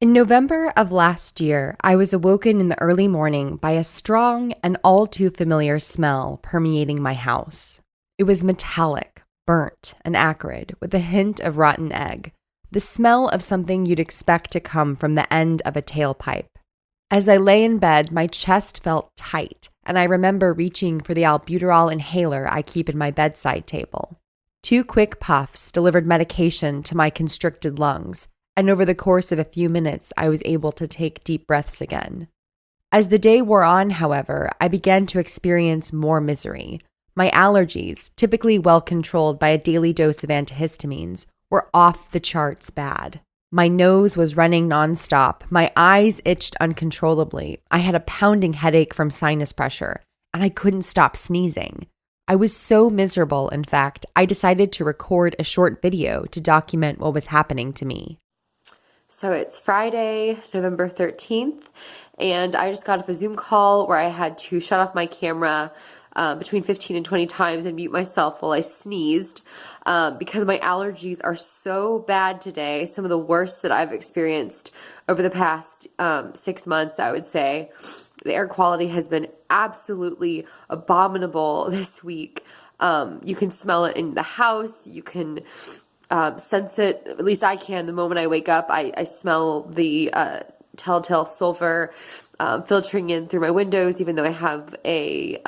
In November of last year, I was awoken in the early morning by a strong and all too familiar smell permeating my house. It was metallic, burnt, and acrid, with a hint of rotten egg, the smell of something you'd expect to come from the end of a tailpipe. As I lay in bed, my chest felt tight, and I remember reaching for the albuterol inhaler I keep in my bedside table. 2 quick puffs delivered medication to my constricted lungs, and over the course of a few minutes, I was able to take deep breaths again. As the day wore on, however, I began to experience more misery. My allergies, typically well controlled by a daily dose of antihistamines, were off the charts bad. My nose was running nonstop, my eyes itched uncontrollably, I had a pounding headache from sinus pressure, and I couldn't stop sneezing. I was so miserable, in fact, I decided to record a short video to document what was happening to me. So it's Friday, November 13th, and I just got off a Zoom call where I had to shut off my camera between 15 and 20 times and mute myself while I sneezed because my allergies are so bad today, some of the worst that I've experienced over the past 6 months, I would say. The air quality has been absolutely abominable this week. You can smell it in the house, you can sense it, at least I can, the moment I wake up. I smell the telltale sulfur filtering in through my windows, even though I have a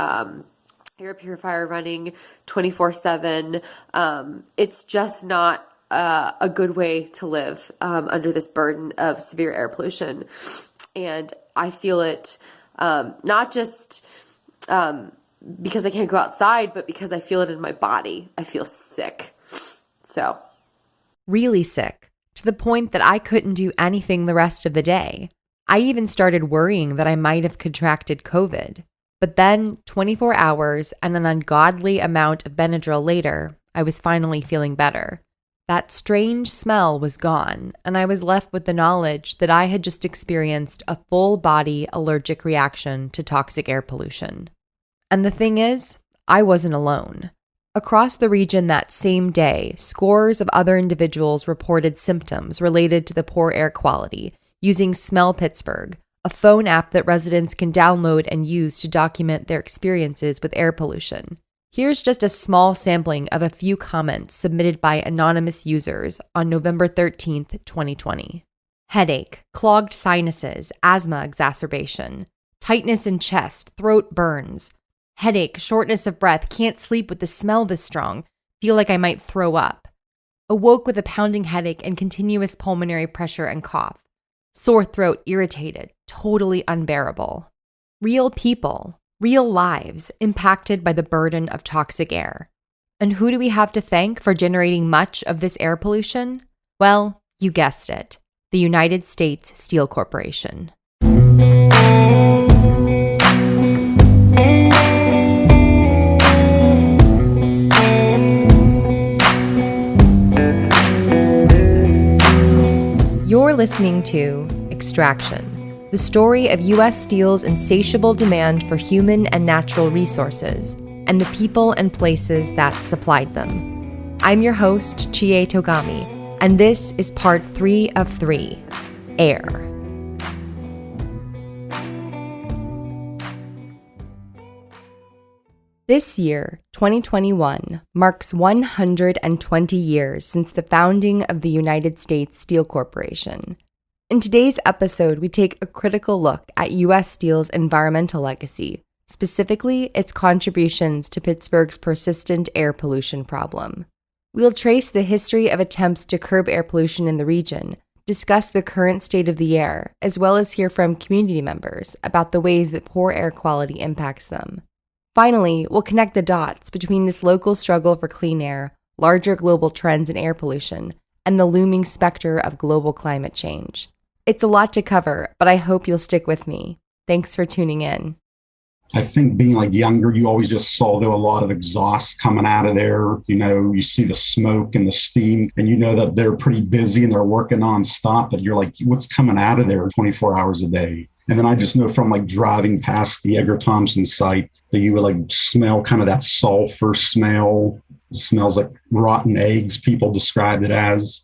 air purifier running 24/7. It's just not a good way to live under this burden of severe air pollution. And I feel it not just because I can't go outside, but because I feel it in my body. I feel sick. So, really sick, to the point that I couldn't do anything the rest of the day. I even started worrying that I might have contracted COVID. But then, 24 hours and an ungodly amount of Benadryl later, I was finally feeling better. That strange smell was gone, and I was left with the knowledge that I had just experienced a full-body allergic reaction to toxic air pollution. And the thing is, I wasn't alone. Across the region that same day, scores of other individuals reported symptoms related to the poor air quality using Smell Pittsburgh, a phone app that residents can download and use to document their experiences with air pollution. Here's just a small sampling of a few comments submitted by anonymous users on November 13th, 2020. Headache, clogged sinuses, asthma exacerbation, tightness in chest, throat burns. Headache, shortness of breath, can't sleep with the smell this strong, feel like I might throw up. Awoke with a pounding headache and continuous pulmonary pressure and cough. Sore throat, irritated, totally unbearable. Real people, real lives impacted by the burden of toxic air. And who do we have to thank for generating much of this air pollution? Well, you guessed it, the United States Steel Corporation. You're listening to Extraction, the story of U.S. Steel's insatiable demand for human and natural resources, and the people and places that supplied them. I'm your host, Chie Togami, and this is part 3 of 3, Air. This year, 2021, marks 120 years since the founding of the United States Steel Corporation. In today's episode, we take a critical look at U.S. Steel's environmental legacy, specifically its contributions to Pittsburgh's persistent air pollution problem. We'll trace the history of attempts to curb air pollution in the region, discuss the current state of the air, as well as hear from community members about the ways that poor air quality impacts them. Finally, we'll connect the dots between this local struggle for clean air, larger global trends in air pollution, and the looming specter of global climate change. It's a lot to cover, but I hope you'll stick with me. Thanks for tuning in. I think being like younger, you always just saw there were a lot of exhaust coming out of there. You know, you see the smoke and the steam, and you know that they're pretty busy and they're working nonstop, but you're like, what's coming out of there 24 hours a day? And then I just know from like driving past the Edgar Thompson site that you would like smell kind of that sulfur smell. It smells like rotten eggs, people described it as.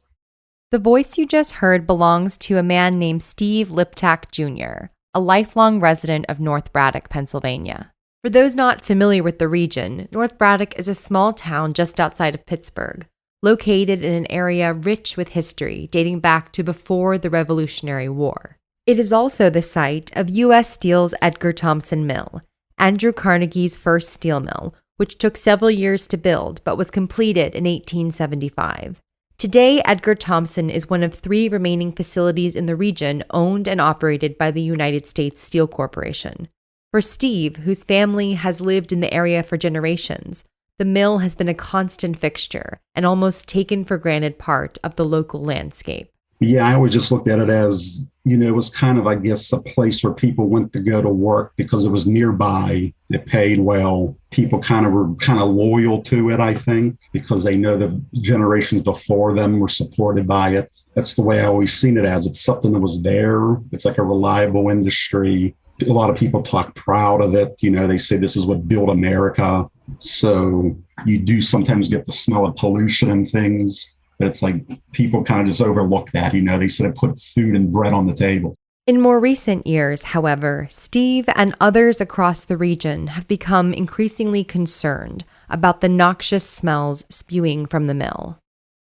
The voice you just heard belongs to a man named Steve Liptak Jr., a lifelong resident of North Braddock, Pennsylvania. For those not familiar with the region, North Braddock is a small town just outside of Pittsburgh, located in an area rich with history dating back to before the Revolutionary War. It is also the site of U.S. Steel's Edgar Thomson Mill, Andrew Carnegie's first steel mill, which took several years to build but was completed in 1875. Today, Edgar Thomson is one of 3 remaining facilities in the region owned and operated by the United States Steel Corporation. For Steve, whose family has lived in the area for generations, the mill has been a constant fixture and almost taken for granted part of the local landscape. Yeah, I always just looked at it as, it was kind of, I guess, a place where people went to go to work because it was nearby. It paid well. People were loyal to it, I think, because they know the generations before them were supported by it. That's the way I always seen it as. It's something that was there. It's like a reliable industry. A lot of people talk proud of it. They say this is what built America. So you do sometimes get the smell of pollution and things. But it's like people kind of just overlook that, they said it put food and bread on the table. In more recent years, however, Steve and others across the region have become increasingly concerned about the noxious smells spewing from the mill.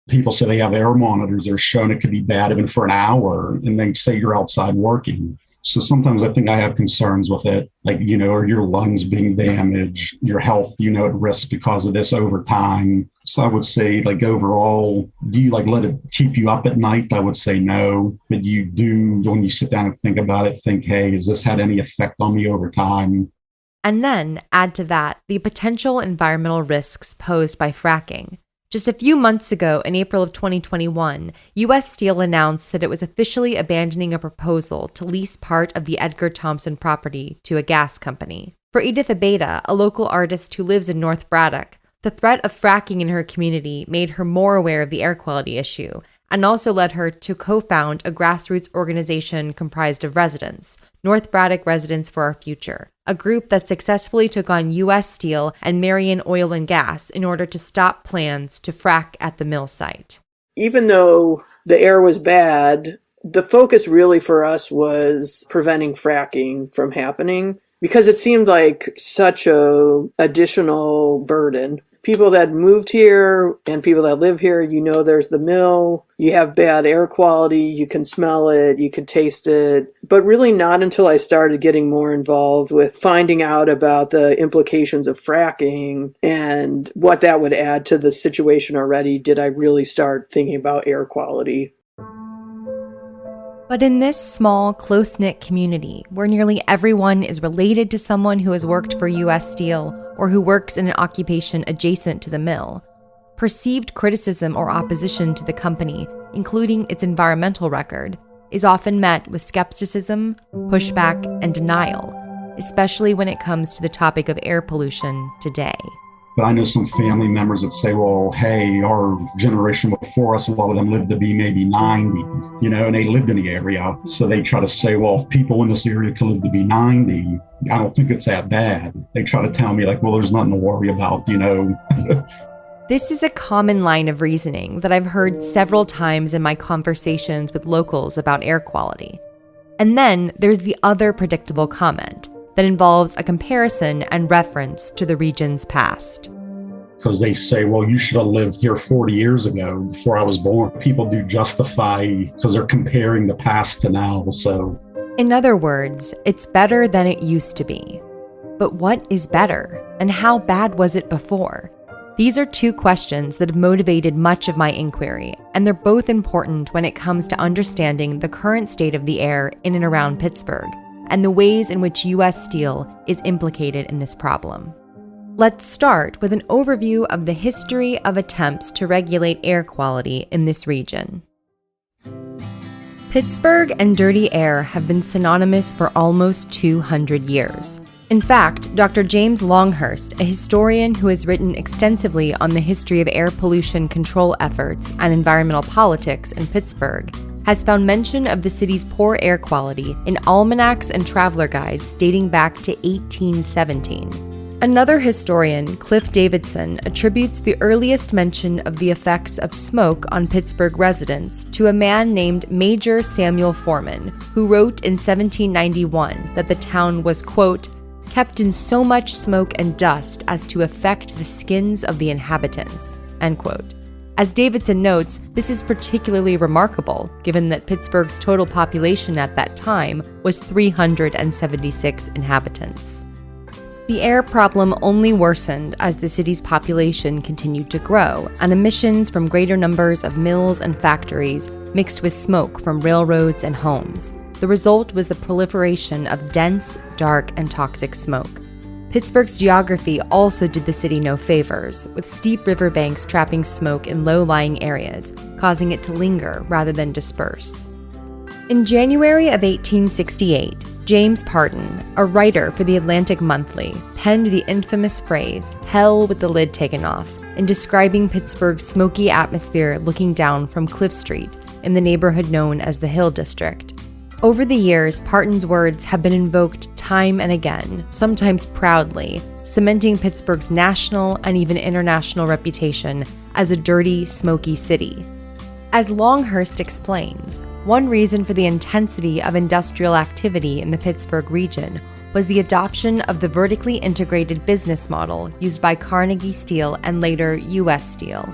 People say they have air monitors that are showing it could be bad even for an hour, and they say you're outside working. So sometimes I think I have concerns with it, like, are your lungs being damaged, your health, at risk because of this over time. So I would say, overall, do you let it keep you up at night? I would say no, but you do, when you sit down and think about it, think, hey, has this had any effect on me over time? And then add to that the potential environmental risks posed by fracking. Just a few months ago, in April of 2021, U.S. Steel announced that it was officially abandoning a proposal to lease part of the Edgar Thomson property to a gas company. For Edith Abeda, a local artist who lives in North Braddock, the threat of fracking in her community made her more aware of the air quality issue and also led her to co-found a grassroots organization comprised of residents, North Braddock Residents for Our Future, a group that successfully took on U.S. Steel and Marion Oil and Gas in order to stop plans to frack at the mill site. Even though the air was bad, the focus really for us was preventing fracking from happening because it seemed like such a additional burden. People that moved here and people that live here, there's the mill, you have bad air quality, you can smell it, you can taste it. But really not until I started getting more involved with finding out about the implications of fracking and what that would add to the situation already did I really start thinking about air quality. But in this small, close-knit community, where nearly everyone is related to someone who has worked for U.S. Steel or who works in an occupation adjacent to the mill, perceived criticism or opposition to the company, including its environmental record, is often met with skepticism, pushback, and denial, especially when it comes to the topic of air pollution today. But I know some family members that say, well, hey, our generation before us, a lot of them lived to be maybe 90, and they lived in the area. So they try to say, well, if people in this area can live to be 90, I don't think it's that bad. They try to tell me well, there's nothing to worry about, This is a common line of reasoning that I've heard several times in my conversations with locals about air quality. And then there's the other predictable comment that involves a comparison and reference to the region's past. Because they say, well, you should have lived here 40 years ago before I was born. People do justify because they're comparing the past to now. So, in other words, it's better than it used to be. But what is better, and how bad was it before? These are 2 questions that have motivated much of my inquiry, and they're both important when it comes to understanding the current state of the air in and around Pittsburgh, and the ways in which U.S. Steel is implicated in this problem. Let's start with an overview of the history of attempts to regulate air quality in this region. Pittsburgh and dirty air have been synonymous for almost 200 years. In fact, Dr. James Longhurst, a historian who has written extensively on the history of air pollution control efforts and environmental politics in Pittsburgh, has found mention of the city's poor air quality in almanacs and traveler guides dating back to 1817. Another historian, Cliff Davidson, attributes the earliest mention of the effects of smoke on Pittsburgh residents to a man named Major Samuel Foreman, who wrote in 1791 that the town was, quote, kept in so much smoke and dust as to affect the skins of the inhabitants, end quote. As Davidson notes, this is particularly remarkable, given that Pittsburgh's total population at that time was 376 inhabitants. The air problem only worsened as the city's population continued to grow, and emissions from greater numbers of mills and factories mixed with smoke from railroads and homes. The result was the proliferation of dense, dark, and toxic smoke. Pittsburgh's geography also did the city no favors, with steep riverbanks trapping smoke in low-lying areas, causing it to linger rather than disperse. In January of 1868, James Parton, a writer for the Atlantic Monthly, penned the infamous phrase, "hell with the lid taken off," in describing Pittsburgh's smoky atmosphere looking down from Cliff Street in the neighborhood known as the Hill District. Over the years, Parton's words have been invoked time and again, sometimes proudly, cementing Pittsburgh's national and even international reputation as a dirty, smoky city. As Longhurst explains, one reason for the intensity of industrial activity in the Pittsburgh region was the adoption of the vertically integrated business model used by Carnegie Steel and later U.S. Steel.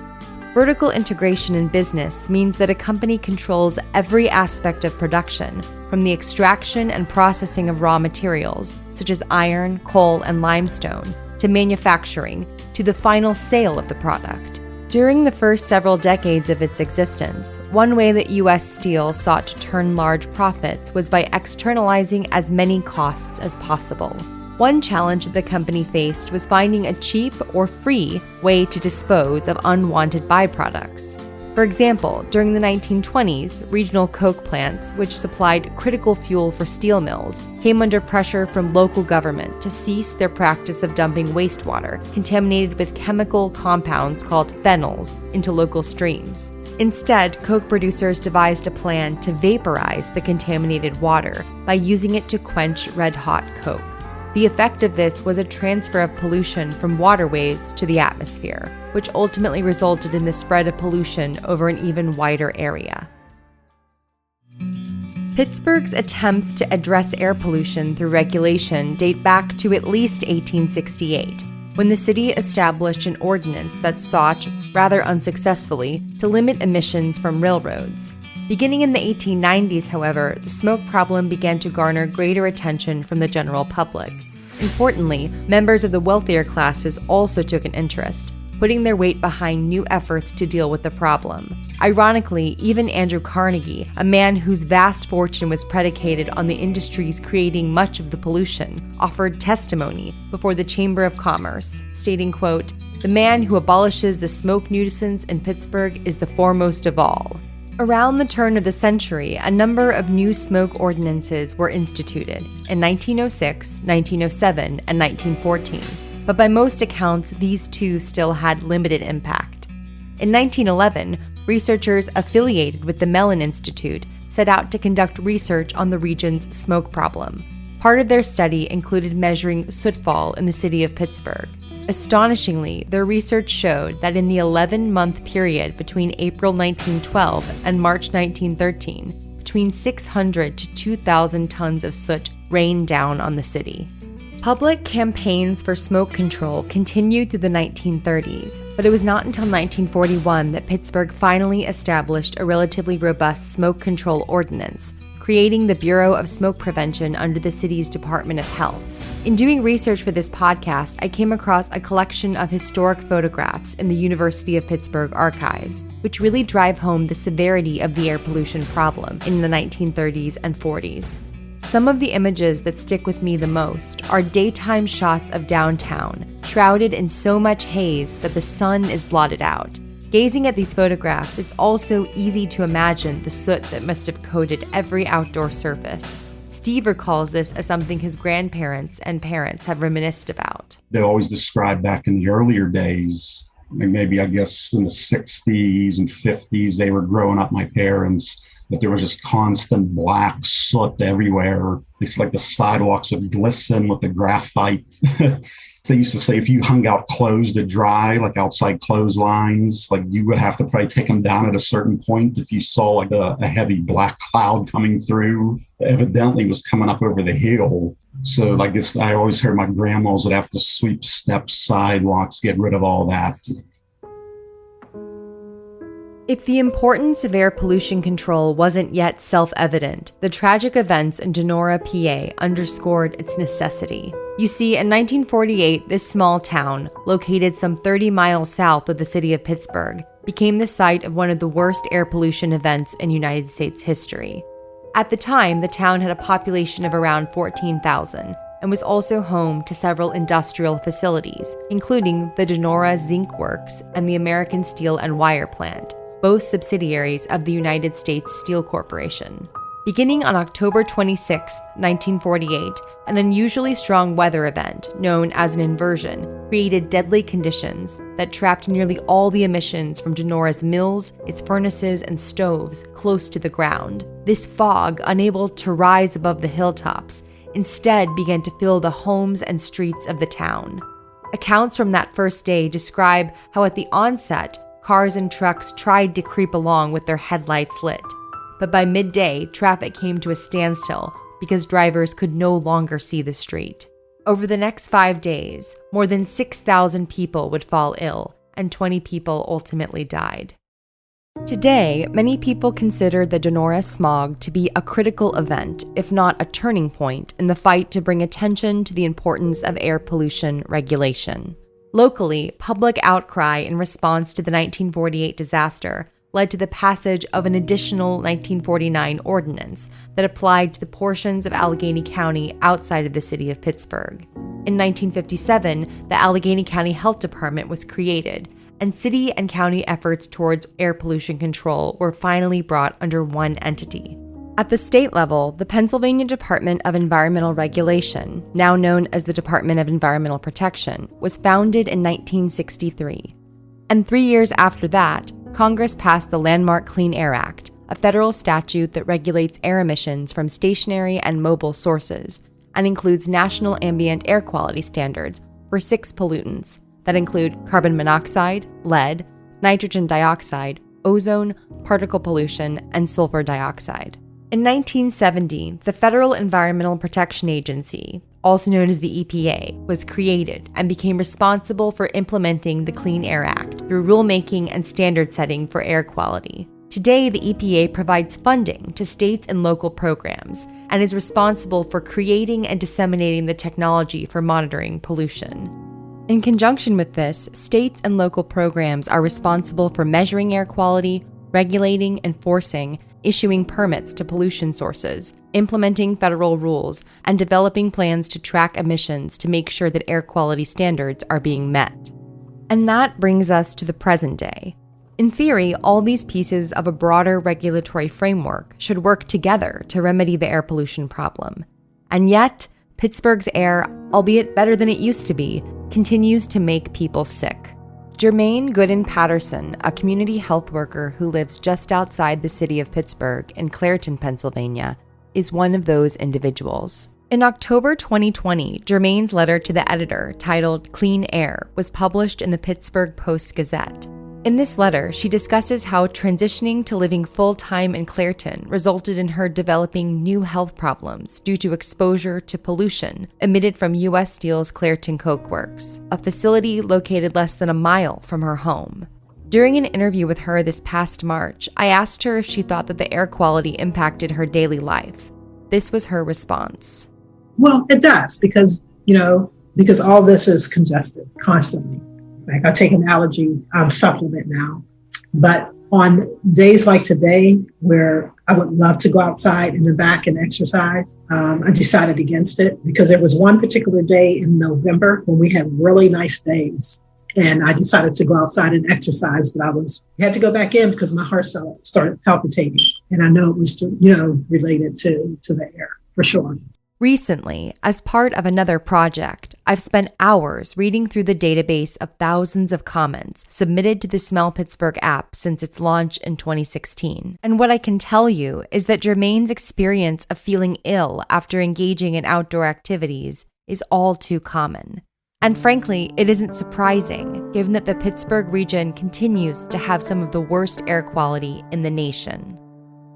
Vertical integration in business means that a company controls every aspect of production, from the extraction and processing of raw materials, such as iron, coal, and limestone, to manufacturing, to the final sale of the product. During the first several decades of its existence, one way that U.S. Steel sought to turn large profits was by externalizing as many costs as possible. One challenge that the company faced was finding a cheap or free way to dispose of unwanted byproducts. For example, during the 1920s, regional coke plants, which supplied critical fuel for steel mills, came under pressure from local government to cease their practice of dumping wastewater contaminated with chemical compounds called phenols into local streams. Instead, coke producers devised a plan to vaporize the contaminated water by using it to quench red-hot coke. The effect of this was a transfer of pollution from waterways to the atmosphere, which ultimately resulted in the spread of pollution over an even wider area. Pittsburgh's attempts to address air pollution through regulation date back to at least 1868, when the city established an ordinance that sought, rather unsuccessfully, to limit emissions from railroads. Beginning in the 1890s, however, the smoke problem began to garner greater attention from the general public. Importantly, members of the wealthier classes also took an interest, putting their weight behind new efforts to deal with the problem. Ironically, even Andrew Carnegie, a man whose vast fortune was predicated on the industries creating much of the pollution, offered testimony before the Chamber of Commerce, stating, quote, "The man who abolishes the smoke nuisance in Pittsburgh is the foremost of all." Around the turn of the century, a number of new smoke ordinances were instituted in 1906, 1907, and 1914, but by most accounts, these two still had limited impact. In 1911, researchers affiliated with the Mellon Institute set out to conduct research on the region's smoke problem. Part of their study included measuring sootfall in the city of Pittsburgh. Astonishingly, their research showed that in the 11-month period between April 1912 and March 1913, between 600 to 2,000 tons of soot rained down on the city. Public campaigns for smoke control continued through the 1930s, but it was not until 1941 that Pittsburgh finally established a relatively robust smoke control ordinance, creating the Bureau of Smoke Prevention under the city's Department of Health. In doing research for this podcast, I came across a collection of historic photographs in the University of Pittsburgh archives, which really drive home the severity of the air pollution problem in the 1930s and 40s. Some of the images that stick with me the most are daytime shots of downtown, shrouded in so much haze that the sun is blotted out. Gazing at these photographs, it's also easy to imagine the soot that must have coated every outdoor surface. Steve recalls this as something his grandparents and parents have reminisced about. They always described back in the earlier days, maybe I guess in the 60s and 50s, they were growing up, my parents, that there was just constant black soot everywhere. It's like the sidewalks would glisten with the graphite. They used to say if you hung out clothes to dry, like outside clotheslines, like you would have to probably take them down at a certain point if you saw like a heavy black cloud coming through. Evidently was coming up over the hill. So I guess I always heard my grandmas would have to sweep steps, sidewalks, get rid of all that. If the importance of air pollution control wasn't yet self-evident, the tragic events in Donora, PA underscored its necessity. You see, in 1948, this small town, located some 30 miles south of the city of Pittsburgh, became the site of one of the worst air pollution events in United States history. At the time, the town had a population of around 14,000 and was also home to several industrial facilities, including the Donora Zinc Works and the American Steel and Wire Plant, both subsidiaries of the United States Steel Corporation. Beginning on October 26, 1948, an unusually strong weather event known as an inversion created deadly conditions that trapped nearly all the emissions from Donora's mills, its furnaces, and stoves close to the ground. This fog, unable to rise above the hilltops, instead began to fill the homes and streets of the town. Accounts from that first day describe how at the onset, cars and trucks tried to creep along with their headlights lit. But by midday, traffic came to a standstill because drivers could no longer see the street. Over the next 5 days, more than 6,000 people would fall ill, and 20 people ultimately died. Today, many people consider the Donora smog to be a critical event, if not a turning point, in the fight to bring attention to the importance of air pollution regulation. Locally, public outcry in response to the 1948 disaster led to the passage of an additional 1949 ordinance that applied to the portions of Allegheny County outside of the city of Pittsburgh. In 1957, the Allegheny County Health Department was created, and city and county efforts towards air pollution control were finally brought under one entity. At the state level, the Pennsylvania Department of Environmental Regulation, now known as the Department of Environmental Protection, was founded in 1963. And 3 years after that, Congress passed the landmark Clean Air Act, a federal statute that regulates air emissions from stationary and mobile sources, and includes national ambient air quality standards for 6 pollutants that include carbon monoxide, lead, nitrogen dioxide, ozone, particle pollution, and sulfur dioxide. In 1970, the Federal Environmental Protection Agency, also known as the EPA, was created and became responsible for implementing the Clean Air Act through rulemaking and standard setting for air quality. Today, the EPA provides funding to states and local programs and is responsible for creating and disseminating the technology for monitoring pollution. In conjunction with this, states and local programs are responsible for measuring air quality, regulating, enforcing, issuing permits to pollution sources, implementing federal rules, and developing plans to track emissions to make sure that air quality standards are being met. And that brings us to the present day. In theory, all these pieces of a broader regulatory framework should work together to remedy the air pollution problem. And yet, Pittsburgh's air, albeit better than it used to be, continues to make people sick. Jermaine Gooden Patterson, a community health worker who lives just outside the city of Pittsburgh in Clairton, Pennsylvania, is one of those individuals. In October 2020, Jermaine's letter to the editor, titled Clean Air, was published in the Pittsburgh Post-Gazette. In this letter, she discusses how transitioning to living full-time in Clairton resulted in her developing new health problems due to exposure to pollution emitted from U.S. Steel's Clairton Coke Works, a facility located less than a mile from her home. During an interview with her this past March, I asked her if she thought that the air quality impacted her daily life. This was her response. Well, it does because all this is congested constantly. Like I take an allergy supplement now, but on days like today where I would love to go outside in the back and exercise, I decided against it because there was one particular day in November when we had really nice days and I decided to go outside and exercise, but I had to go back in because my heart started palpitating and I know it was, related to the air for sure. Recently, as part of another project, I've spent hours reading through the database of thousands of comments submitted to the Smell Pittsburgh app since its launch in 2016. And what I can tell you is that Jermaine's experience of feeling ill after engaging in outdoor activities is all too common. And frankly, it isn't surprising, given that the Pittsburgh region continues to have some of the worst air quality in the nation.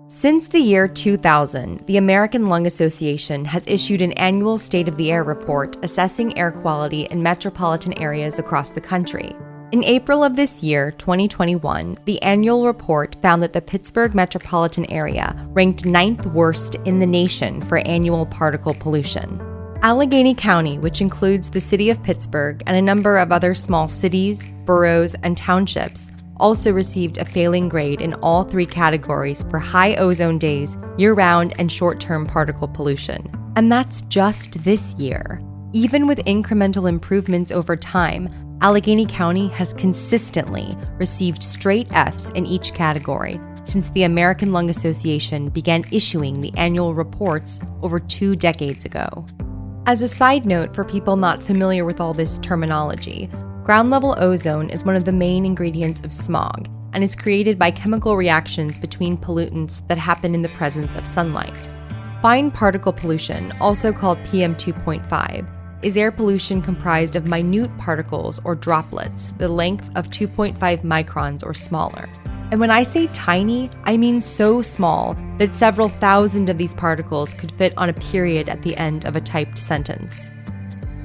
Since the year 2000, the American Lung Association has issued an annual State of the Air report assessing air quality in metropolitan areas across the country. In April of this year, 2021, the annual report found that the Pittsburgh metropolitan area ranked 9th worst in the nation for annual particle pollution. Allegheny County, which includes the city of Pittsburgh and a number of other small cities, boroughs, and townships, also received a failing grade in all 3 categories for high ozone days, year-round, and short-term particle pollution. And that's just this year. Even with incremental improvements over time, Allegheny County has consistently received straight Fs in each category since the American Lung Association began issuing the annual reports over 2 decades ago. As a side note for people not familiar with all this terminology, ground-level ozone is one of the main ingredients of smog and is created by chemical reactions between pollutants that happen in the presence of sunlight. Fine particle pollution, also called PM2.5, is air pollution comprised of minute particles or droplets, the length of 2.5 microns or smaller. And when I say tiny, I mean so small that several thousand of these particles could fit on a period at the end of a typed sentence.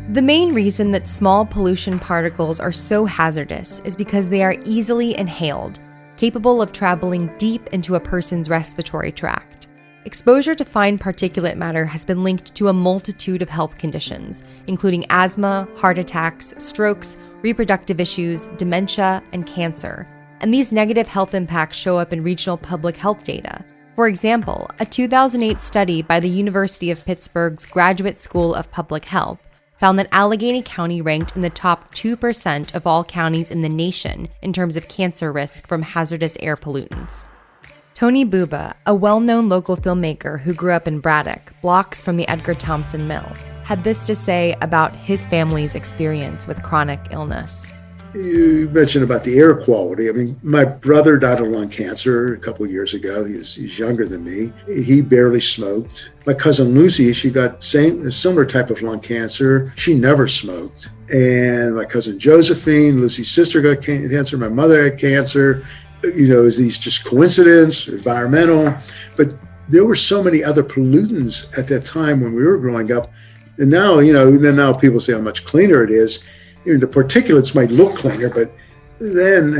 The main reason that small pollution particles are so hazardous is because they are easily inhaled, capable of traveling deep into a person's respiratory tract. Exposure to fine particulate matter has been linked to a multitude of health conditions, including asthma, heart attacks, strokes, reproductive issues, dementia, and cancer. And these negative health impacts show up in regional public health data. For example, a 2008 study by the University of Pittsburgh's Graduate School of Public Health found that Allegheny County ranked in the top 2% of all counties in the nation in terms of cancer risk from hazardous air pollutants. Tony Buba, a well-known local filmmaker who grew up in Braddock, blocks from the Edgar Thompson Mill, had this to say about his family's experience with chronic illness. You mentioned about the air quality. I mean, my brother died of lung cancer a couple of years ago. He's younger than me. He barely smoked. My cousin Lucy, she got a similar type of lung cancer. She never smoked. And my cousin Josephine, Lucy's sister, got cancer. My mother had cancer. Is these just coincidence, environmental? But there were so many other pollutants at that time when we were growing up. And now, then now people say how much cleaner it is. The particulates might look cleaner, but then,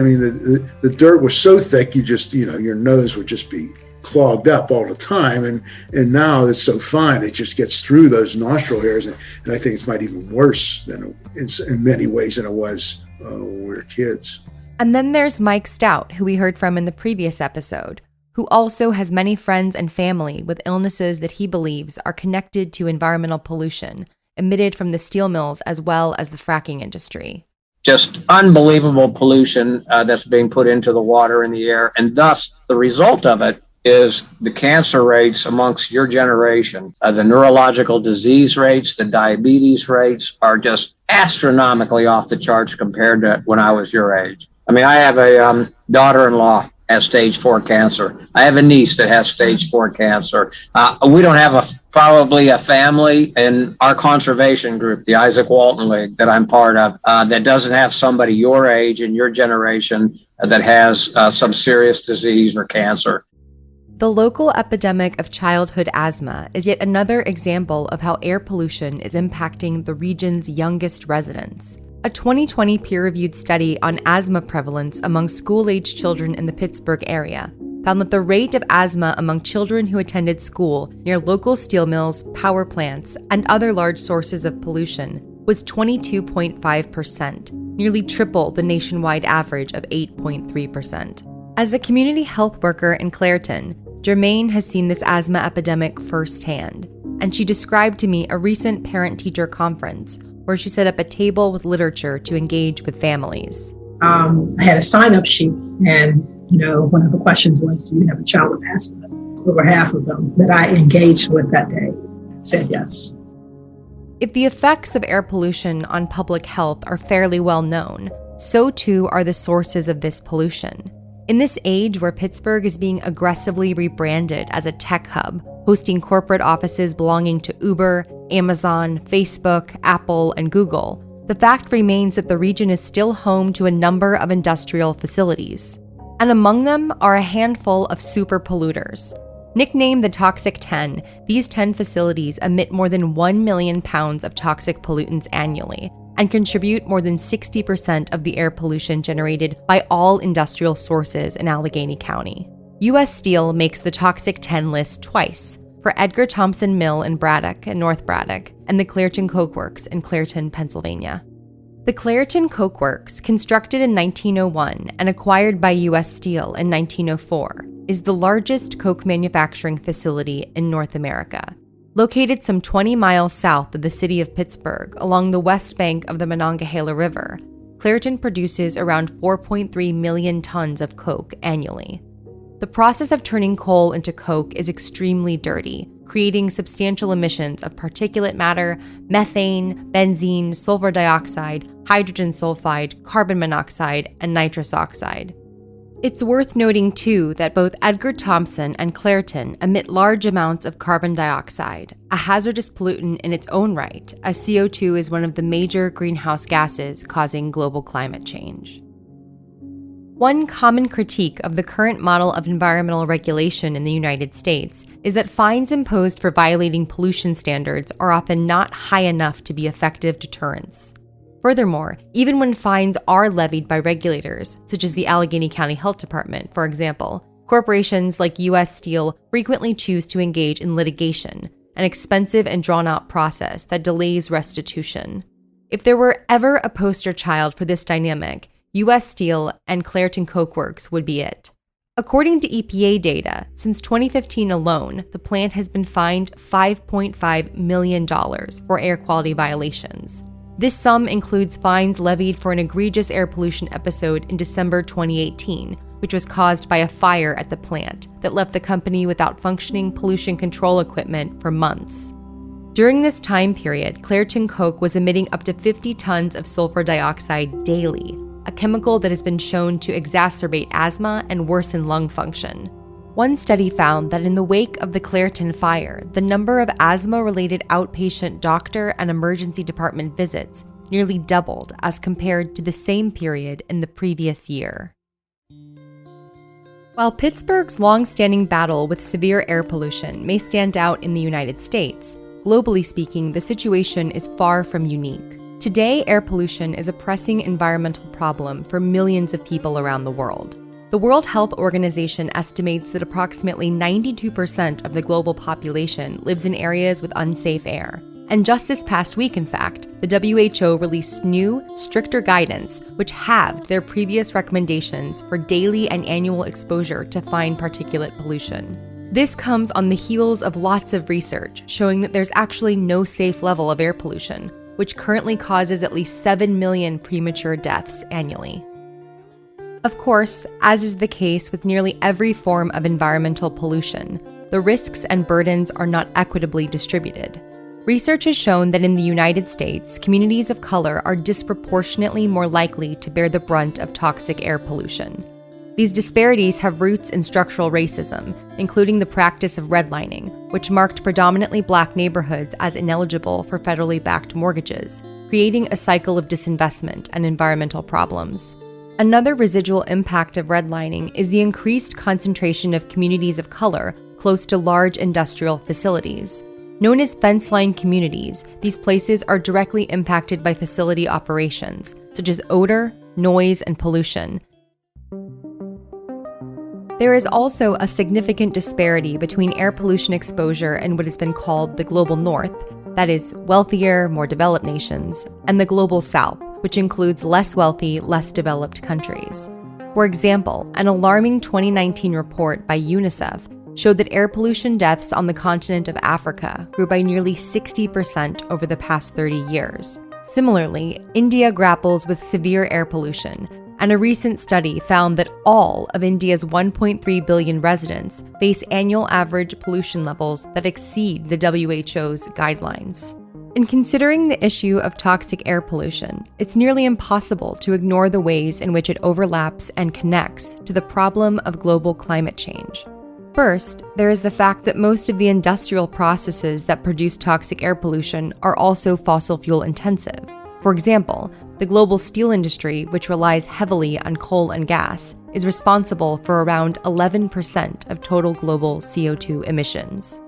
the dirt was so thick, you just, your nose would just be clogged up all the time. And now it's so fine, it just gets through those nostril hairs. And I think it's might even worse than in many ways than it was when we were kids. And then there's Mike Stout, who we heard from in the previous episode, who also has many friends and family with illnesses that he believes are connected to environmental pollution emitted from the steel mills as well as the fracking industry. Just unbelievable pollution that's being put into the water and the air. And thus, the result of it is the cancer rates amongst your generation, the neurological disease rates, the diabetes rates are just astronomically off the charts compared to when I was your age. I have a daughter-in-law has stage 4 cancer. I have a niece that has stage 4 cancer. We don't have probably a family in our conservation group, the Isaac Walton League that I'm part of, that doesn't have somebody your age and your generation that has some serious disease or cancer. The local epidemic of childhood asthma is yet another example of how air pollution is impacting the region's youngest residents. A 2020 peer-reviewed study on asthma prevalence among school-aged children in the Pittsburgh area found that the rate of asthma among children who attended school near local steel mills, power plants, and other large sources of pollution was 22.5%, nearly triple the nationwide average of 8.3%. As a community health worker in Clairton, Jermaine has seen this asthma epidemic firsthand, and she described to me a recent parent-teacher conference where she set up a table with literature to engage with families. I had a sign-up sheet, and one of the questions was, do you have a child with asthma? Over half of them that I engaged with that day said yes. If the effects of air pollution on public health are fairly well known, so too are the sources of this pollution. In this age where Pittsburgh is being aggressively rebranded as a tech hub, hosting corporate offices belonging to Uber, Amazon, Facebook, Apple, and Google, the fact remains that the region is still home to a number of industrial facilities. And among them are a handful of super polluters. Nicknamed the Toxic 10, these 10 facilities emit more than 1 million pounds of toxic pollutants annually and contribute more than 60% of the air pollution generated by all industrial sources in Allegheny County. U.S. Steel makes the Toxic 10 list twice, for Edgar Thomson Mill in Braddock and North Braddock, and the Clairton Coke Works in Clairton, Pennsylvania. The Clairton Coke Works, constructed in 1901 and acquired by U.S. Steel in 1904, is the largest coke manufacturing facility in North America. Located some 20 miles south of the city of Pittsburgh along the west bank of the Monongahela River, Clairton produces around 4.3 million tons of coke annually. The process of turning coal into coke is extremely dirty, creating substantial emissions of particulate matter, methane, benzene, sulfur dioxide, hydrogen sulfide, carbon monoxide, and nitrous oxide. It's worth noting, too, that both Edgar Thomson and Clairton emit large amounts of carbon dioxide, a hazardous pollutant in its own right, as CO2 is one of the major greenhouse gases causing global climate change. One common critique of the current model of environmental regulation in the United States is that fines imposed for violating pollution standards are often not high enough to be effective deterrents. Furthermore, even when fines are levied by regulators, such as the Allegheny County Health Department, for example, corporations like U.S. Steel frequently choose to engage in litigation, an expensive and drawn-out process that delays restitution. If there were ever a poster child for this dynamic, U.S. Steel and Clairton Coke Works would be it. According to EPA data, since 2015 alone, the plant has been fined $5.5 million for air quality violations. This sum includes fines levied for an egregious air pollution episode in December 2018, which was caused by a fire at the plant that left the company without functioning pollution control equipment for months. During this time period, Clairton Coke was emitting up to 50 tons of sulfur dioxide daily, a chemical that has been shown to exacerbate asthma and worsen lung function. One study found that in the wake of the Clairton fire, the number of asthma-related outpatient doctor and emergency department visits nearly doubled as compared to the same period in the previous year. While Pittsburgh's long-standing battle with severe air pollution may stand out in the United States, globally speaking, the situation is far from unique. Today, air pollution is a pressing environmental problem for millions of people around the world. The World Health Organization estimates that approximately 92% of the global population lives in areas with unsafe air. And just this past week, in fact, the WHO released new, stricter guidance which halved their previous recommendations for daily and annual exposure to fine particulate pollution. This comes on the heels of lots of research showing that there's actually no safe level of air pollution, which currently causes at least 7 million premature deaths annually. Of course, as is the case with nearly every form of environmental pollution, the risks and burdens are not equitably distributed. Research has shown that in the United States, communities of color are disproportionately more likely to bear the brunt of toxic air pollution. These disparities have roots in structural racism, including the practice of redlining, which marked predominantly Black neighborhoods as ineligible for federally backed mortgages, creating a cycle of disinvestment and environmental problems. Another residual impact of redlining is the increased concentration of communities of color close to large industrial facilities. Known as fence-line communities, these places are directly impacted by facility operations, such as odor, noise, and pollution. There is also a significant disparity between air pollution exposure in what has been called the Global North, that is, wealthier, more developed nations, and the Global South, which includes less wealthy, less developed countries. For example, an alarming 2019 report by UNICEF showed that air pollution deaths on the continent of Africa grew by nearly 60% over the past 30 years. Similarly, India grapples with severe air pollution, and a recent study found that all of India's 1.3 billion residents face annual average pollution levels that exceed the WHO's guidelines. In considering the issue of toxic air pollution, it's nearly impossible to ignore the ways in which it overlaps and connects to the problem of global climate change. First, there is the fact that most of the industrial processes that produce toxic air pollution are also fossil fuel intensive. For example, the global steel industry, which relies heavily on coal and gas, is responsible for around 11% of total global CO2 emissions.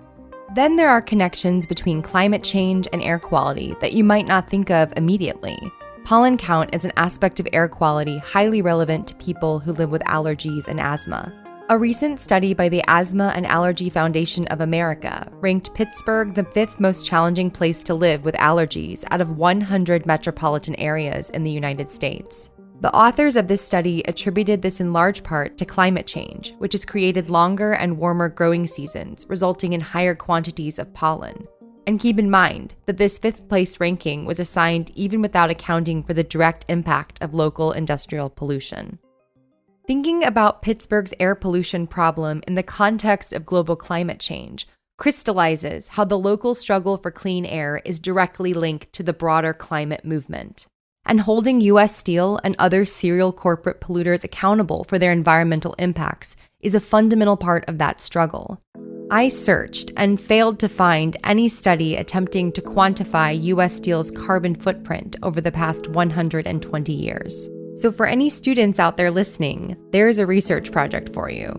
Then there are connections between climate change and air quality that you might not think of immediately. Pollen count is an aspect of air quality highly relevant to people who live with allergies and asthma. A recent study by the Asthma and Allergy Foundation of America ranked Pittsburgh the 5th most challenging place to live with allergies out of 100 metropolitan areas in the United States. The authors of this study attributed this in large part to climate change, which has created longer and warmer growing seasons, resulting in higher quantities of pollen. And keep in mind that this 5th place ranking was assigned even without accounting for the direct impact of local industrial pollution. Thinking about Pittsburgh's air pollution problem in the context of global climate change crystallizes how the local struggle for clean air is directly linked to the broader climate movement. And holding U.S. Steel and other serial corporate polluters accountable for their environmental impacts is a fundamental part of that struggle. I searched and failed to find any study attempting to quantify U.S. Steel's carbon footprint over the past 120 years. So for any students out there listening, there's a research project for you.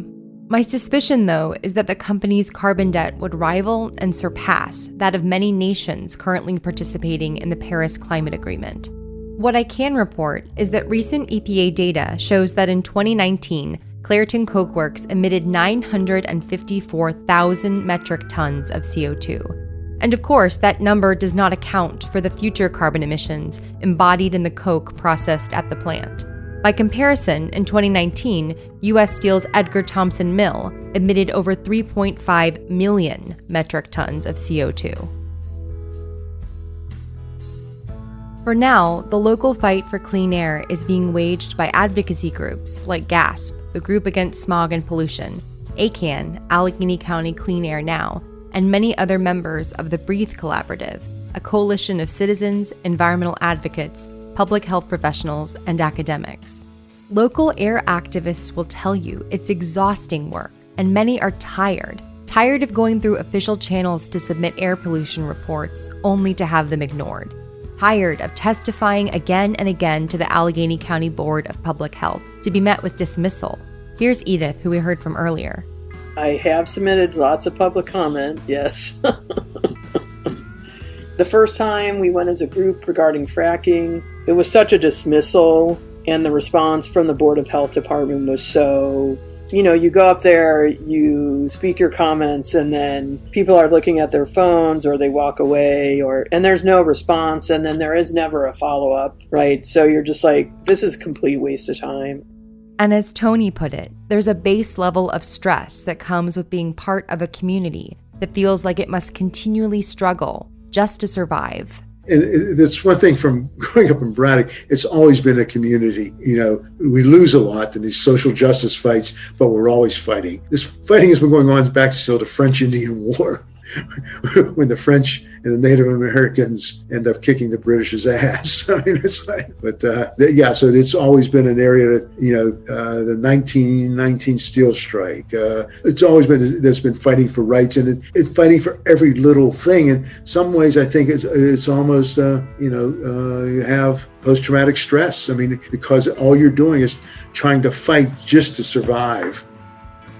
My suspicion, though, is that the company's carbon debt would rival and surpass that of many nations currently participating in the Paris Climate Agreement. What I can report is that recent EPA data shows that in 2019, Clairton Coke Works emitted 954,000 metric tons of CO2. And of course, that number does not account for the future carbon emissions embodied in the coke processed at the plant. By comparison, in 2019, U.S. Steel's Edgar Thomson Mill emitted over 3.5 million metric tons of CO2. For now, the local fight for clean air is being waged by advocacy groups like GASP, the Group Against Smog and Pollution, ACAN, Allegheny County Clean Air Now, and many other members of the Breathe Collaborative, a coalition of citizens, environmental advocates, public health professionals, and academics. Local air activists will tell you it's exhausting work, and many are tired of going through official channels to submit air pollution reports only to have them ignored. Tired of testifying again and again to the Allegheny County Board of Public Health to be met with dismissal. Here's Edith, who we heard from earlier. I have submitted lots of public comment, yes. The first time we went as a group regarding fracking, it was such a dismissal, and the response from the Board of Health Department was so, you go up there, you speak your comments, and then people are looking at their phones or they walk away, and there's no response, and then there is never a follow-up, right? So you're just like, this is a complete waste of time. And as Tony put it, there's a base level of stress that comes with being part of a community that feels like it must continually struggle just to survive. And that's one thing from growing up in Braddock, it's always been a community. We lose a lot in these social justice fights, but we're always fighting. This fighting has been going on back till the French-Indian War, when the French and the Native Americans end up kicking the British's ass. I mean, it's like, so it's always been an area that, the 1919 steel strike. It's always been, that's been fighting for rights, and it's fighting for every little thing. In some ways, I think it's almost, you have post-traumatic stress. I mean, because all you're doing is trying to fight just to survive.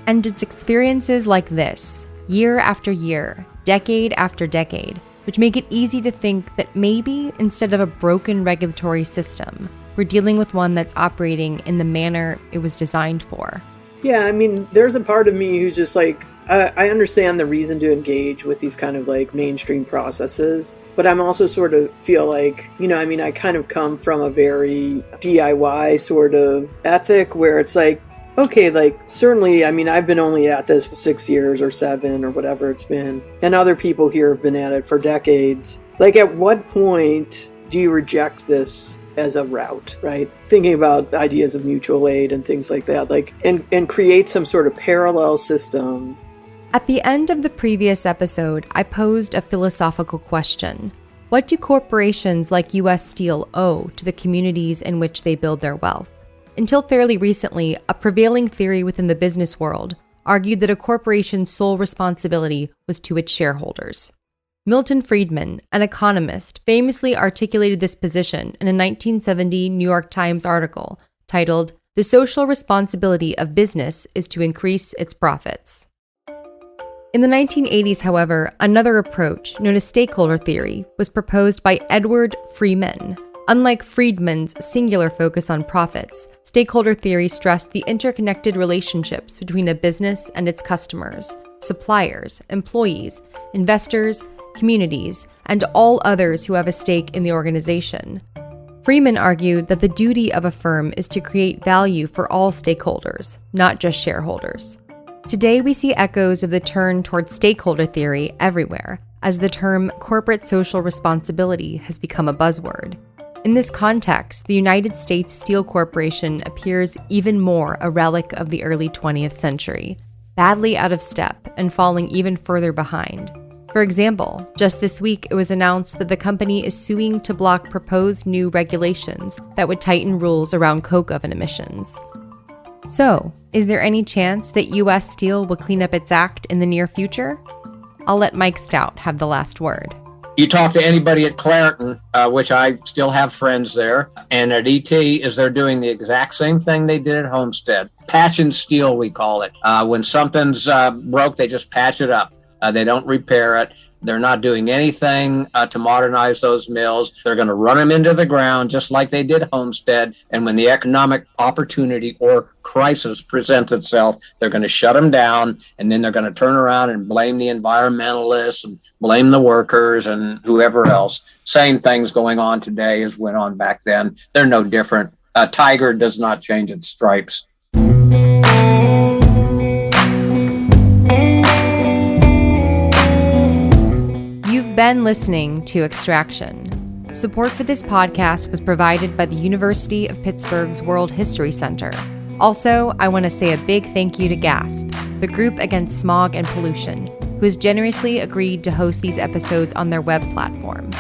And it's experiences like this, year after year, decade after decade, which make it easy to think that maybe instead of a broken regulatory system, we're dealing with one that's operating in the manner it was designed for. Yeah, I mean, there's a part of me who's just like, I understand the reason to engage with these kind of like mainstream processes, but I'm also sort of feel like, I kind of come from a very DIY sort of ethic where it's like, okay, like, certainly, I've been only at this for 6 years or 7 or whatever it's been, and other people here have been at it for decades. Like, at what point do you reject this as a route, right? Thinking about ideas of mutual aid and things like that, like, and create some sort of parallel system. At the end of the previous episode, I posed a philosophical question. What do corporations like U.S. Steel owe to the communities in which they build their wealth? Until fairly recently, a prevailing theory within the business world argued that a corporation's sole responsibility was to its shareholders. Milton Friedman, an economist, famously articulated this position in a 1970 New York Times article titled, "The Social Responsibility of Business is to Increase Its Profits." In the 1980s, however, another approach, known as stakeholder theory, was proposed by Edward Freeman. Unlike Friedman's singular focus on profits, stakeholder theory stressed the interconnected relationships between a business and its customers, suppliers, employees, investors, communities, and all others who have a stake in the organization. Freeman argued that the duty of a firm is to create value for all stakeholders, not just shareholders. Today, we see echoes of the turn toward stakeholder theory everywhere, as the term corporate social responsibility has become a buzzword. In this context, the United States Steel Corporation appears even more a relic of the early 20th century, badly out of step and falling even further behind. For example, just this week it was announced that the company is suing to block proposed new regulations that would tighten rules around coke oven emissions. So, is there any chance that U.S. Steel will clean up its act in the near future? I'll let Mike Stout have the last word. You talk to anybody at Clairton, which I still have friends there, and at ET, is they're doing the exact same thing they did at Homestead. Patch and steel, we call it. When something's broke, they just patch it up. They don't repair it. They're not doing anything to modernize those mills. They're going to run them into the ground just like they did Homestead. And when the economic opportunity or crisis presents itself, they're going to shut them down. And then they're going to turn around and blame the environmentalists and blame the workers and whoever else. Same things going on today as went on back then. They're no different. A tiger does not change its stripes. Been listening to Extraction. Support for this podcast was provided by the University of Pittsburgh's World History Center. Also, I want to say a big thank you to GASP, the group against smog and pollution, who has generously agreed to host these episodes on their web platform.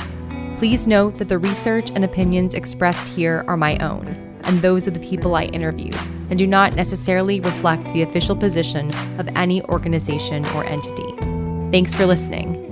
Please note that the research and opinions expressed here are my own, and those of the people I interviewed, and do not necessarily reflect the official position of any organization or entity. Thanks for listening.